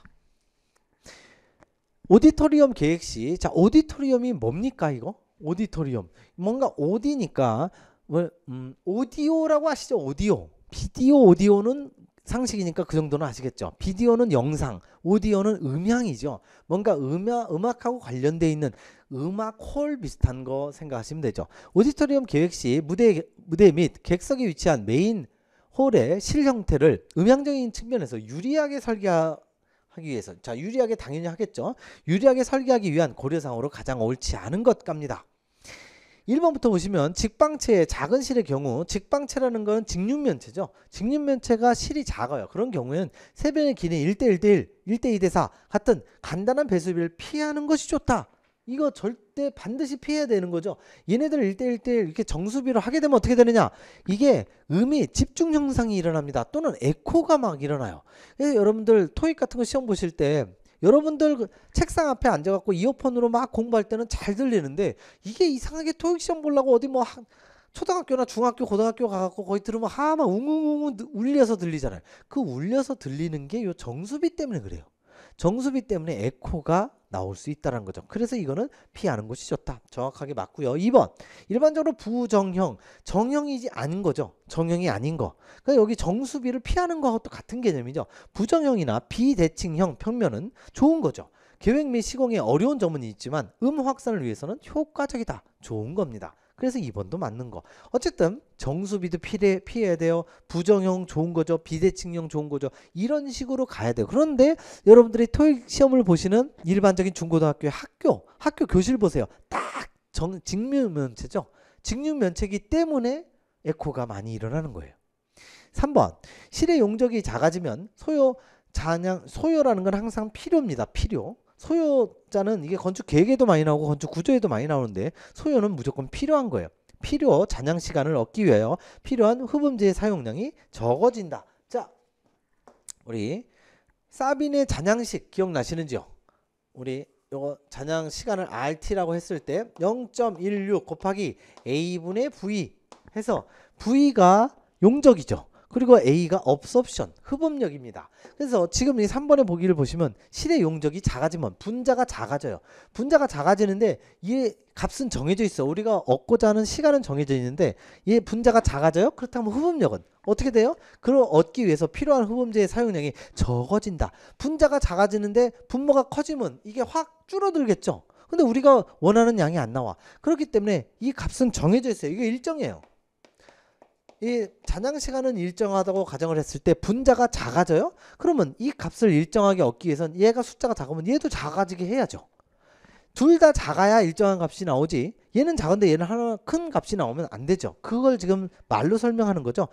오디토리엄 계획 시, 자, 오디토리엄이 뭡니까 이거? 오디토리엄. 뭔가 오디니까 오디오라고 아시죠? 오디오. 비디오 오디오는 상식이니까 그 정도는 아시겠죠. 비디오는 영상, 오디오는 음향이죠. 뭔가 음악하고 관련되어 있는 음악 홀 비슷한 거 생각하시면 되죠. 오디토리엄 계획 시 무대 및 객석이 위치한 메인 홀의 실 형태를 음향적인 측면에서 유리하게 설계하기 위해서, 자, 유리하게 당연히 하겠죠. 유리하게 설계하기 위한 고려사항으로 가장 옳지 않은 것 갑니다. 1번부터 보시면 직방체의 작은 실의 경우, 직방체라는 건 직륜면체죠. 직륜면체가 실이 작아요. 그런 경우에는 세변의 길이 1대1대1, 1대2대4 같은 간단한 배수비를 피하는 것이 좋다. 이거 절대 반드시 피해야 되는 거죠. 얘네들 1대1대1 이렇게 정수비로 하게 되면 어떻게 되느냐? 이게 음이 집중 형상이 일어납니다. 또는 에코가 막 일어나요. 그래서 여러분들 토익 같은 거 시험 보실 때 여러분들 그 책상 앞에 앉아갖고 이어폰으로 막 공부할 때는 잘 들리는데 이게 이상하게 토익 시험 보려고 어디 뭐 초등학교나 중학교, 고등학교 가갖고 거기 들으면 하마 웅웅웅 울려서 들리잖아요. 그 울려서 들리는 게 요 정수비 때문에 그래요. 정수비 때문에 에코가 나올 수 있다는 거죠. 그래서 이거는 피하는 것이 좋다. 정확하게 맞고요. 2번. 일반적으로 부정형, 정형이지 않은 거죠. 정형이 아닌 거. 그러니까 여기 정수비를 피하는 거하고 또 같은 개념이죠. 부정형이나 비대칭형 평면은 좋은 거죠. 계획 및 시공에 어려운 점은 있지만 확산을 위해서는 효과적이다. 좋은 겁니다. 그래서 2번도 맞는 거. 어쨌든 정수비도 피해야 돼요. 부정형 좋은 거죠. 비대칭형 좋은 거죠. 이런 식으로 가야 돼요. 그런데 여러분들이 토익 시험을 보시는 일반적인 중고등학교의 학교 교실 보세요. 딱 직륜면체죠. 직륜면체이기 때문에 에코가 많이 일어나는 거예요. 3번. 실의 용적이 작아지면 소요라는 건 항상 필요입니다. 필요. 소요자는 이게 건축 계획에도 많이 나오고 건축 구조에도 많이 나오는데 소요는 무조건 필요한 거예요. 필요 잔향 시간을 얻기 위하여 필요한 흡음재의 사용량이 적어진다. 자, 우리 사빈의 잔향식 기억나시는지요? 우리 요거 잔향 시간을 RT라고 했을 때 0.16 곱하기 A분의 V 해서 V가 용적이죠. 그리고 A가 업섭션, 흡음력입니다. 그래서 지금 이 3번의 보기를 보시면 실의 용적이 작아지면 분자가 작아져요. 분자가 작아지는데 이 값은 정해져 있어. 우리가 얻고자 하는 시간은 정해져 있는데 이 분자가 작아져요? 그렇다면 흡음력은 어떻게 돼요? 그걸 얻기 위해서 필요한 흡음재의 사용량이 적어진다. 분자가 작아지는데 분모가 커지면 이게 확 줄어들겠죠. 근데 우리가 원하는 양이 안 나와. 그렇기 때문에 이 값은 정해져 있어요. 이게 일정해요. 이 잔향 시간은 일정하다고 가정을 했을 때 분자가 작아져요? 그러면 이 값을 일정하게 얻기 위해선 얘가 숫자가 작으면 얘도 작아지게 해야죠. 둘 다 작아야 일정한 값이 나오지. 얘는 작은데 얘는 하나 큰 값이 나오면 안 되죠. 그걸 지금 말로 설명하는 거죠.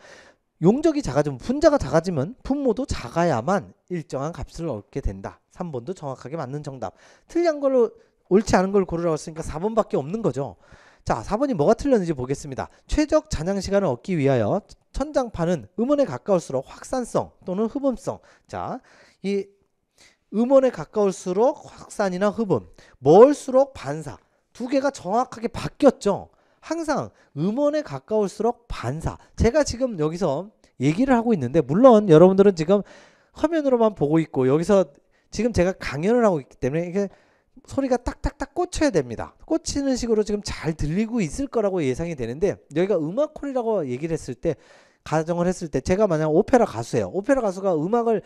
용적이 작아지면 분자가 작아지면 분모도 작아야만 일정한 값을 얻게 된다. 3번도 정확하게 맞는 정답. 틀린 걸로 옳지 않은 걸 고르라고 했으니까 4번밖에 없는 거죠. 자, 4번이 뭐가 틀렸는지 보겠습니다. 최적 잔향 시간을 얻기 위하여 천장판은 음원에 가까울수록 확산성 또는 흡음성. 자, 이 음원에 가까울수록 확산이나 흡음, 멀수록 반사. 두 개가 정확하게 바뀌었죠. 항상 음원에 가까울수록 반사. 제가 지금 여기서 얘기를 하고 있는데 물론 여러분들은 지금 화면으로만 보고 있고 여기서 지금 제가 강연을 하고 있기 때문에 이게 소리가 딱딱딱 꽂혀야 됩니다. 꽂히는 식으로 지금 잘 들리고 있을 거라고 예상이 되는데 여기가 음악홀이라고 얘기를 했을 때 가정을 했을 때 제가 만약 오페라 가수예요. 오페라 가수가 음악을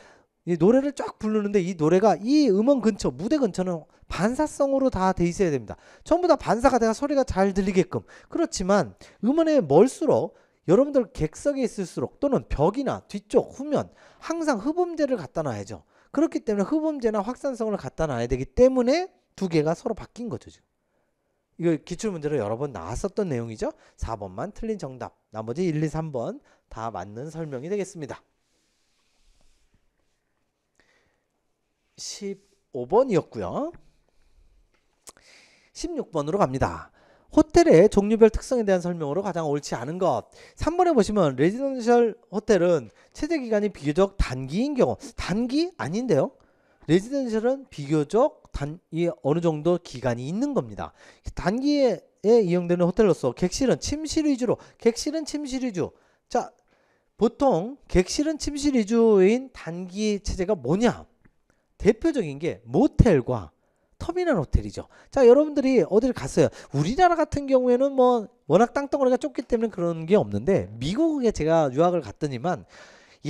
이 노래를 쫙 부르는데 이 노래가 이 음원 근처 무대 근처는 반사성으로 다 돼 있어야 됩니다. 전부 다 반사가 돼야 소리가 잘 들리게끔. 그렇지만 음원에 멀수록 여러분들 객석에 있을수록 또는 벽이나 뒤쪽 후면 항상 흡음재를 갖다 놔야죠. 그렇기 때문에 흡음재나 확산성을 갖다 놔야 되기 때문에 두 개가 서로 바뀐 거죠. 지금. 이거 기출문제로 여러 번 나왔었던 내용이죠. 4번만 틀린 정답. 나머지 1, 2, 3번 다 맞는 설명이 되겠습니다. 15번이었고요. 16번으로 갑니다. 호텔의 종류별 특성에 대한 설명으로 가장 옳지 않은 것. 3번에 보시면 레지던셜 호텔은 체제 기간이 비교적 단기인 경우. 단기? 아닌데요. 레지던셜은 비교적 어느 정도 기간이 있는 겁니다. 단기에 이용되는 호텔로서 객실은 침실 위주로. 객실은 침실 위주. 자, 보통 객실은 침실 위주인 단기 체제가 뭐냐? 대표적인 게 모텔과 터미널 호텔이죠. 자, 여러분들이 어딜 갔어요. 우리나라 같은 경우에는 뭐 워낙 땅덩어리가 좁기 때문에 그런 게 없는데 미국에 제가 유학을 갔더니만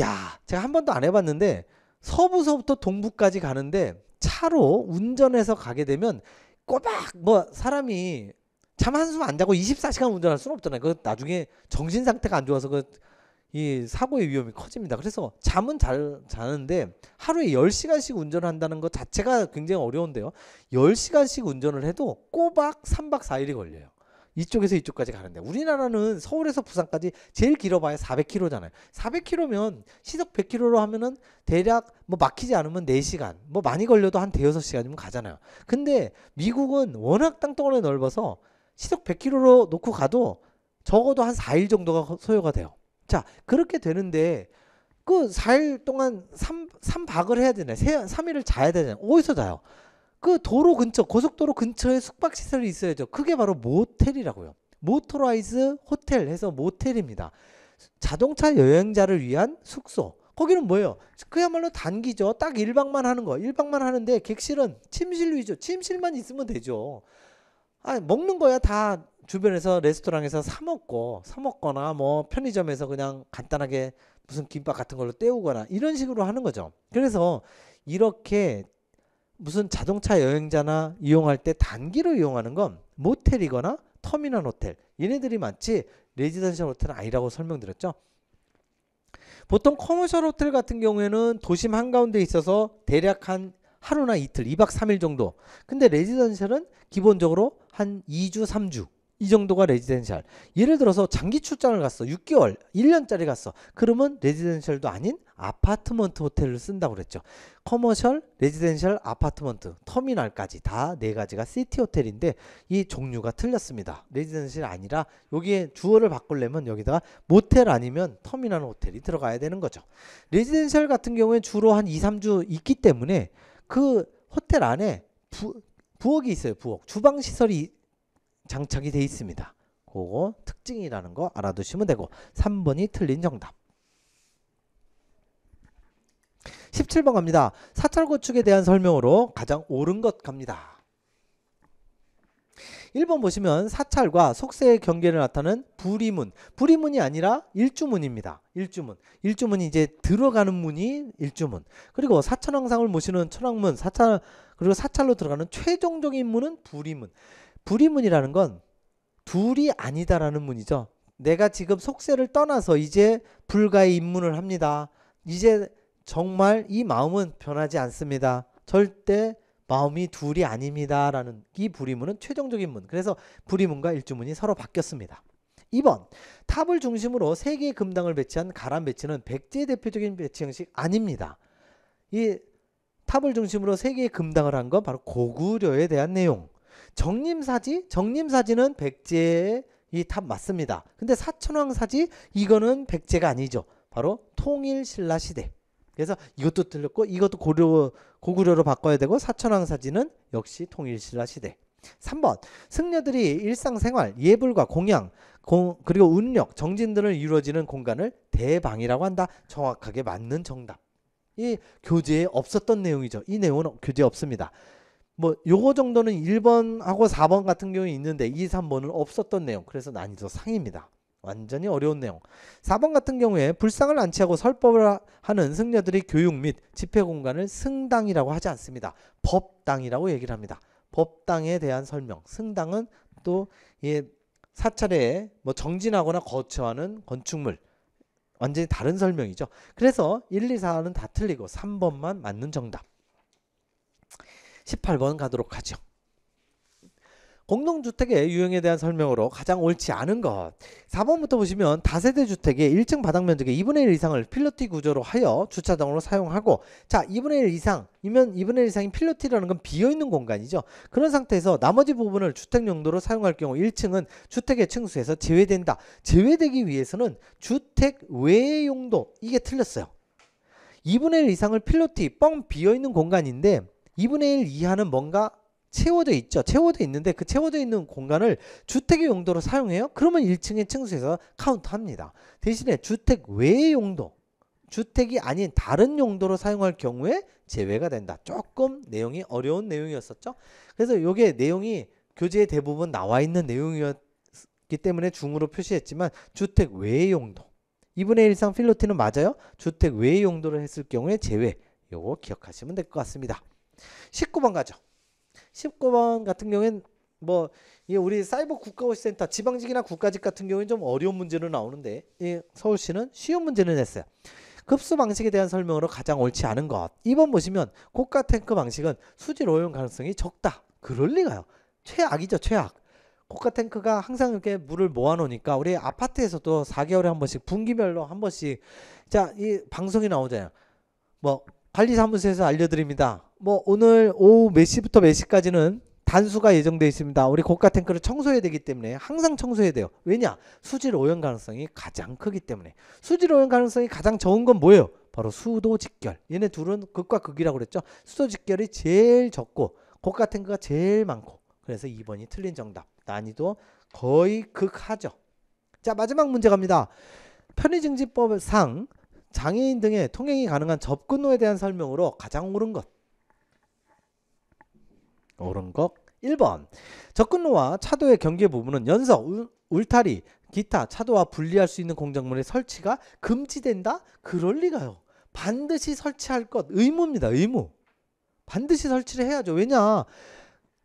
야, 제가 한 번도 안 해봤는데 서부서부터 동부까지 가는데 차로 운전해서 가게 되면 꼬박 뭐 사람이 잠 한숨 안 자고 24시간 운전할 수는 없잖아요. 그 나중에 정신 상태가 안 좋아서 이 사고의 위험이 커집니다. 그래서 잠은 잘 자는데 하루에 10시간씩 운전을 한다는 것 자체가 굉장히 어려운데요. 10시간씩 운전을 해도 꼬박 3박 4일이 걸려요. 이쪽에서 이쪽까지 가는데 우리나라는 서울에서 부산까지 제일 길어봐야 400km잖아요. 400km면 시속 100km로 하면은 대략 뭐 막히지 않으면 4시간, 뭐 많이 걸려도 한 대여섯 시간이면 가잖아요. 근데 미국은 워낙 땅덩어리 넓어서 시속 100km로 놓고 가도 적어도 한 4일 정도가 소요가 돼요. 자, 그렇게 되는데 그 4일 동안 3박을 해야 되네. 3일을 자야 되잖아요. 어디서 자요? 그 도로 근처, 고속도로 근처에 숙박시설이 있어야죠. 그게 바로 모텔이라고요. 모토라이즈 호텔 해서 모텔입니다. 자동차 여행자를 위한 숙소. 거기는 뭐예요? 그야말로 단기죠. 딱 1박만 하는 거. 1박만 하는데 객실은 침실 위주. 침실만 있으면 되죠. 아, 먹는 거야 다 주변에서 레스토랑에서 사 먹거나 뭐 편의점에서 그냥 간단하게 무슨 김밥 같은 걸로 때우거나 이런 식으로 하는 거죠. 그래서 이렇게 무슨 자동차 여행자나 이용할 때 단기로 이용하는 건 모텔이거나 터미널 호텔, 얘네들이 많지 레지던셜 호텔은 아니라고 설명드렸죠. 보통 커머셜 호텔 같은 경우에는 도심 한가운데 있어서 대략 한 하루나 이틀, 2박 3일 정도. 근데 레지던셜은 기본적으로 한 2주, 3주 이 정도가 레지던셜. 예를 들어서 장기 출장을 갔어. 6개월, 1년짜리 갔어. 그러면 레지던셜도 아닌 아파트먼트 호텔을 쓴다고 그랬죠. 커머셜, 레지던셜, 아파트먼트, 터미널까지 다 네 가지가 시티 호텔인데 이 종류가 틀렸습니다. 레지던셜이 아니라 여기에 주어를 바꾸려면 여기다가 모텔 아니면 터미널 호텔이 들어가야 되는 거죠. 레지던셜 같은 경우에 주로 한 2, 3주 있기 때문에 그 호텔 안에 부엌이 있어요. 부엌. 주방 시설이 장착이 돼 있습니다. 그거 특징이라는 거 알아두시면 되고 3번이 틀린 정답. 17번 갑니다. 사찰 건축에 대한 설명으로 가장 옳은 것 갑니다. 1번 보시면 사찰과 속세의 경계를 나타내는 부리문. 부리문이 아니라 일주문입니다. 일주문이 이제 들어가는 문이 일주문. 그리고 사천왕상을 모시는 천왕문, 사찰, 그리고 사찰로 들어가는 최종적인 문은 부리문. 부리문이라는 건 둘이 아니다라는 문이죠. 내가 지금 속세를 떠나서 이제 불가의 입문을 합니다. 이제 정말 이 마음은 변하지 않습니다. 절대 마음이 둘이 아닙니다. 라는 이 부리문은 최종적인 문. 그래서 부리문과 일주문이 서로 바뀌었습니다. 2번 탑을 중심으로 3개의 금당을 배치한 가람 배치는 백제의 대표적인 배치 형식 아닙니다. 이 탑을 중심으로 3개의 금당을 한 건 바로 고구려에 대한 내용. 정림사지는 백제의 이 탑 맞습니다. 근데 사천왕사지 이거는 백제가 아니죠. 바로 통일신라 시대. 그래서 이것도 틀렸고 이것도 고구려로 바꿔야 되고 사천왕사지는 역시 통일신라 시대. 3번 승려들이 일상생활, 예불과 공양, 그리고 운력, 정진 등을 이루어지는 공간을 대방이라고 한다. 정확하게 맞는 정답. 이 교재에 없었던 내용이죠. 이 내용은 교재에 없습니다. 뭐 요거 정도는 1번하고 4번 같은 경우에 있는데 2, 3번은 없었던 내용. 그래서 난이도 상입니다. 완전히 어려운 내용. 4번 같은 경우에 불상을 안치하고 설법을 하는 승려들의 교육 및 집회 공간을 승당이라고 하지 않습니다. 법당이라고 얘기를 합니다. 법당에 대한 설명. 승당은 또 사찰에 뭐 정진하거나 거처하는 건축물. 완전히 다른 설명이죠. 그래서 1, 2, 4는 다 틀리고 3번만 맞는 정답. 18번 가도록 하죠. 공동주택의 유형에 대한 설명으로 가장 옳지 않은 것. 4번부터 보시면 다세대 주택의 1층 바닥 면적의 2분의 1 이상을 필로티 구조로 하여 주차장으로 사용하고, 자 2분의 1 이상이면 2분의 1 이상인 필로티라는 건 비어있는 공간이죠. 그런 상태에서 나머지 부분을 주택 용도로 사용할 경우 1층은 주택의 층수에서 제외된다. 제외되기 위해서는 주택 외의 용도, 이게 틀렸어요. 2분의 1 이상을 필로티, 뻥 비어있는 공간인데 2분의 1 이하는 뭔가 채워져 있죠. 채워져 있는데 그 채워져 있는 공간을 주택의 용도로 사용해요. 그러면 1층의 층수에서 카운트합니다. 대신에 주택 외의 용도, 주택이 아닌 다른 용도로 사용할 경우에 제외가 된다. 조금 내용이 어려운 내용이었었죠. 그래서 이게 내용이 교재에 대부분 나와 있는 내용이었기 때문에 중으로 표시했지만 주택 외의 용도, 2분의 1 이상 필로티는 맞아요. 주택 외의 용도로 했을 경우에 제외. 요거 기억하시면 될 것 같습니다. 19번 가죠. 19번 같은 경우엔 뭐 우리 사이버 국가호시센터 지방직이나 국가직 같은 경우엔 좀 어려운 문제로 나오는데 서울시는 쉬운 문제를 냈어요. 급수 방식에 대한 설명으로 가장 옳지 않은 것. 2번 보시면 고가 탱크 방식은 수질 오염 가능성이 적다. 그럴 리가요. 최악이죠. 최악. 고가 탱크가 항상 이렇게 물을 모아 놓으니까 우리 아파트에서도 4개월에 한 번씩 분기별로 한 번씩 자, 이 방송이 나오잖아요. 뭐 관리사무소에서 알려드립니다. 뭐 오늘 오후 몇 시부터 몇 시까지는 단수가 예정되어 있습니다. 우리 고가 탱크를 청소해야 되기 때문에 항상 청소해야 돼요. 왜냐? 수질 오염 가능성이 가장 크기 때문에. 수질 오염 가능성이 가장 적은 건 뭐예요? 바로 수도 직결. 얘네 둘은 극과 극이라고 그랬죠. 수도 직결이 제일 적고 고가 탱크가 제일 많고. 그래서 2번이 틀린 정답. 난이도 거의 극하죠. 자, 마지막 문제 갑니다. 편의증진법상 장애인 등의 통행이 가능한 접근로에 대한 설명으로 가장 옳은 것. 옳은 것 1번. 접근로와 차도의 경계 부분은 연석, 울타리, 기타 차도와 분리할 수 있는 공작물의 설치가 금지된다? 그럴 리가요. 반드시 설치할 것 의무입니다. 의무. 반드시 설치를 해야죠. 왜냐?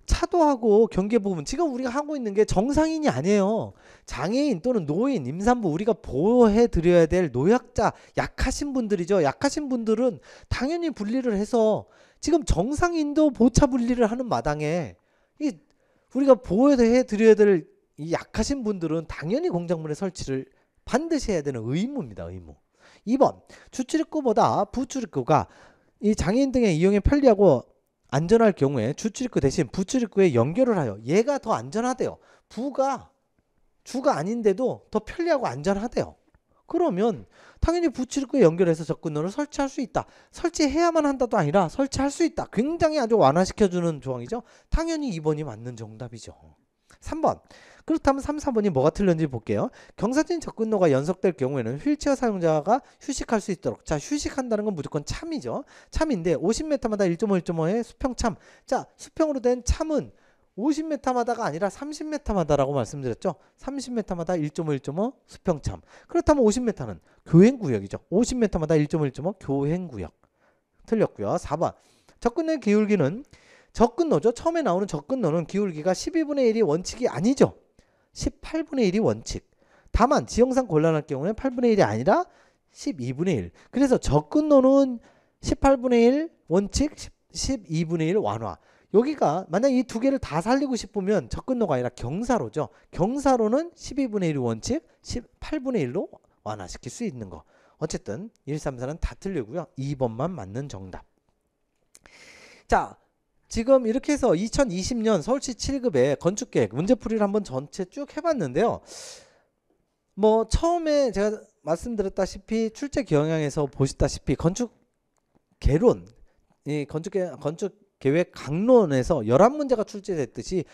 차도하고 경계 부분 지금 우리가 하고 있는 게 정상인이 아니에요. 장애인 또는 노인, 임산부 우리가 보호해 드려야 될 노약자, 약하신 분들이죠. 약하신 분들은 당연히 분리를 해서 지금 정상인도 보차 분리를 하는 마당에 이 우리가 보호해 드려야 될 이 약하신 분들은 당연히 공작물의 설치를 반드시 해야 되는 의무입니다. 의무. 2번. 주출입구보다 부출입구가 이 장애인 등의 이용에 편리하고 안전할 경우에 주출입구 대신 부출입구에 연결을 하여 얘가 더 안전하대요. 주가 아닌데도 더 편리하고 안전하대요. 그러면 당연히 부출입구에 연결해서 접근로를 설치할 수 있다. 설치해야만 한다도 아니라 설치할 수 있다. 굉장히 아주 완화시켜주는 조항이죠. 당연히 2번이 맞는 정답이죠. 3번. 그렇다면 3, 4번이 뭐가 틀렸는지 볼게요. 경사진 접근로가 연석될 경우에는 휠체어 사용자가 휴식할 수 있도록. 자, 휴식한다는 건 무조건 참이죠. 참인데 50m마다 1.5, 1.5의 수평참. 자, 수평으로 된 참은 50m마다가 아니라 30m마다라고 말씀드렸죠. 30m마다 1.5, 1.5 수평참. 그렇다면 50m는 교행구역이죠. 50m마다 1.5, 1.5 교행구역. 틀렸고요. 4번. 접근로의 기울기는 접근로죠. 처음에 나오는 접근로는 기울기가 12분의 1이 원칙이 아니죠. 18분의 1이 원칙. 다만 지형상 곤란할 경우에 8분의 1이 아니라 12분의 1. 그래서 접근로는 18분의 1 원칙, 12분의 1 완화. 여기가 만약 이 두 개를 다 살리고 싶으면 접근로가 아니라 경사로죠. 경사로는 12분의 1 원칙, 18분의 1로 완화시킬 수 있는 거. 어쨌든 1, 3, 4는 다 틀리고요. 2번만 맞는 정답. 자, 지금 이렇게 해서 2020년 서울시 7급의 건축계획 문제풀이를 한번 전체 쭉 해봤는데요. 뭐 처음에 제가 말씀드렸다시피 출제 경향에서 보시다시피 건축개론, 이 건축계획 강론에서 11문제가 출제됐듯이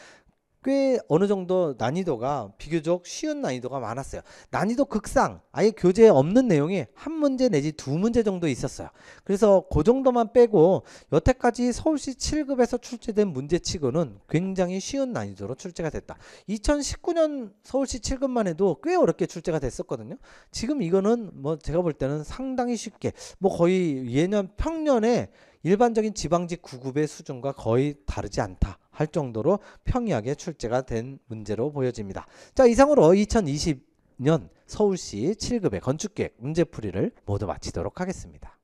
꽤 어느 정도 난이도가 비교적 쉬운 난이도가 많았어요. 난이도 극상, 아예 교재에 없는 내용이 한 문제 내지 두 문제 정도 있었어요. 그래서 그 정도만 빼고 여태까지 서울시 7급에서 출제된 문제치고는 굉장히 쉬운 난이도로 출제가 됐다. 2019년 서울시 7급만 해도 꽤 어렵게 출제가 됐었거든요. 지금 이거는 뭐 제가 볼 때는 상당히 쉽게 뭐 거의 예년 평년에 일반적인 지방직 9급의 수준과 거의 다르지 않다 할 정도로 평이하게 출제가 된 문제로 보여집니다. 자, 이상으로 2020년 서울시 7급의 건축계획 문제풀이를 모두 마치도록 하겠습니다.